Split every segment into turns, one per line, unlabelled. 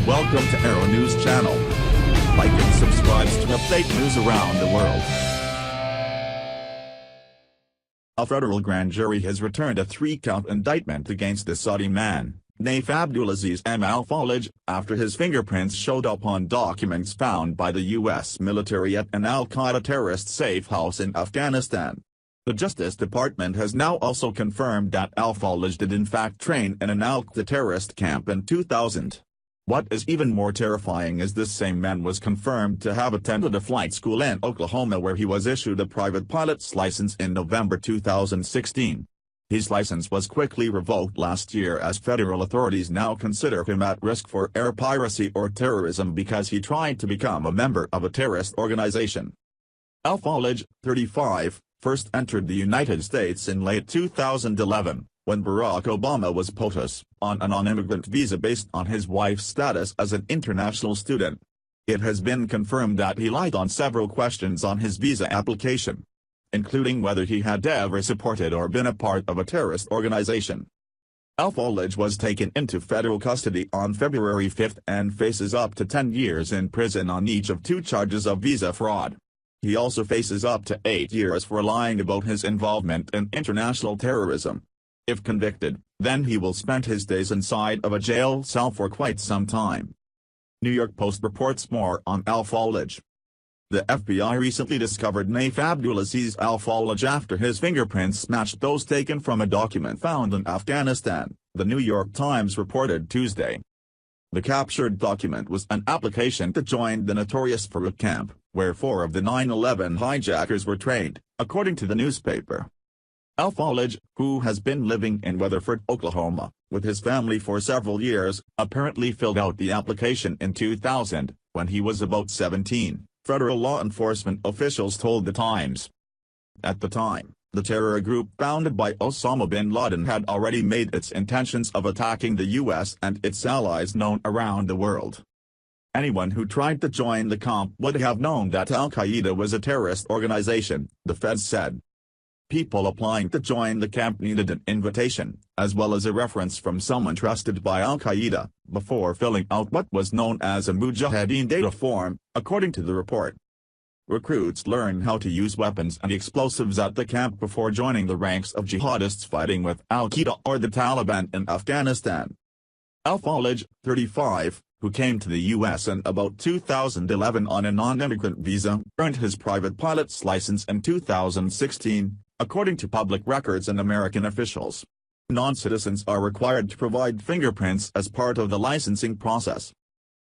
Welcome to Arrow News Channel. Like and subscribe to update news around the world. A federal grand jury has returned a 3-count indictment against the Saudi man, Naif Abdulaziz Al Falij, after his fingerprints showed up on documents found by the U.S. military at an al-Qaeda terrorist safe house in Afghanistan. The Justice Department has now also confirmed that Al Falij did in fact train in an al-Qaeda terrorist camp in 2000. What is even more terrifying is this same man was confirmed to have attended a flight school in Oklahoma where he was issued a private pilot's license in November 2016. His license was quickly revoked last year as federal authorities now consider him at risk for air piracy or terrorism because he tried to become a member of a terrorist organization. Al Falij, 35, first entered the United States in late 2011. When Barack Obama was POTUS, on a non-immigrant visa based on his wife's status as an international student. It has been confirmed that he lied on several questions on his visa application, including whether he had ever supported or been a part of a terrorist organization. Al Falij was taken into federal custody on February 5 and faces up to 10 years in prison on each of 2 charges of visa fraud. He also faces up to 8 years for lying about his involvement in international terrorism. If convicted, then he will spend his days inside of a jail cell for quite some time. New York Post reports more on Al Falij. The FBI recently discovered Naif Abdulaziz Al Falij after his fingerprints matched those taken from a document found in Afghanistan, the New York Times reported Tuesday. The captured document was an application to join the notorious Farouk camp, where 4 of the 9/11 hijackers were trained, according to the newspaper. Al Falij, who has been living in Weatherford, Oklahoma, with his family for several years, apparently filled out the application in 2000, when he was about 17, federal law enforcement officials told the Times. At the time, the terror group founded by Osama bin Laden had already made its intentions of attacking the U.S. and its allies known around the world. Anyone who tried to join the camp would have known that al-Qaeda was a terrorist organization, the feds said. People applying to join the camp needed an invitation, as well as a reference from someone trusted by al-Qaeda, before filling out what was known as a Mujahideen data form, according to the report. Recruits learn how to use weapons and explosives at the camp before joining the ranks of jihadists fighting with al-Qaeda or the Taliban in Afghanistan. Al Falij, 35, who came to the U.S. in about 2011 on a non-immigrant visa, earned his private pilot's license in 2016. According to public records and American officials. Non-citizens are required to provide fingerprints as part of the licensing process.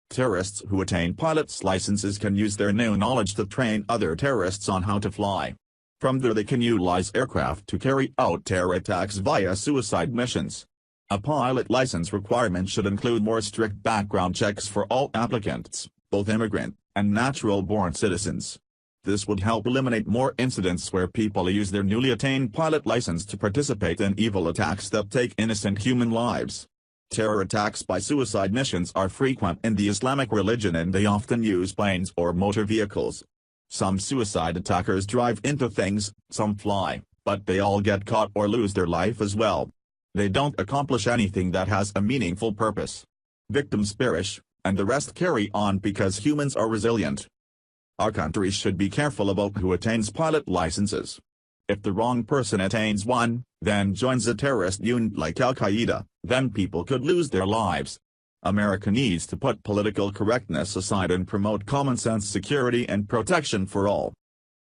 Terrorists who attain pilot's licenses can use their new knowledge to train other terrorists on how to fly. From there they can utilize aircraft to carry out terror attacks via suicide missions. A pilot license requirement should include more strict background checks for all applicants, both immigrant and natural-born citizens. This would help eliminate more incidents where people use their newly attained pilot license to participate in evil attacks that take innocent human lives. Terror attacks by suicide missions are frequent in the Islamic religion and they often use planes or motor vehicles. Some suicide attackers drive into things, some fly, but they all get caught or lose their life as well. They don't accomplish anything that has a meaningful purpose. Victims perish, and the rest carry on because humans are resilient. Our country should be careful about who attains pilot licenses. If the wrong person attains one, then joins a terrorist unit like al-Qaeda, then people could lose their lives. America needs to put political correctness aside and promote common-sense security and protection for all.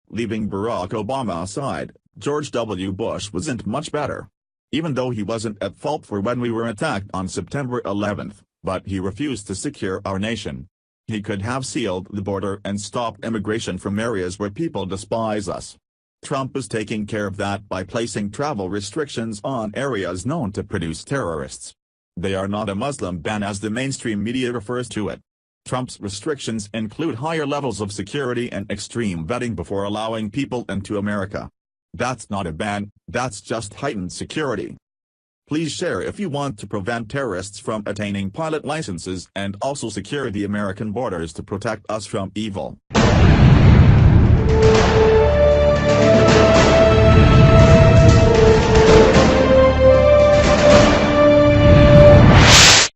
Leaving Barack Obama aside, George W. Bush wasn't much better. Even though he wasn't at fault for when we were attacked on September 11, but he refused to secure our nation. He could have sealed the border and stopped immigration from areas where people despise us. Trump is taking care of that by placing travel restrictions on areas known to produce terrorists. They are not a Muslim ban as the mainstream media refers to it. Trump's restrictions include higher levels of security and extreme vetting before allowing people into America. That's not a ban, that's just heightened security. Please share if you want to prevent terrorists from attaining pilot licenses and also secure the American borders to protect us from evil.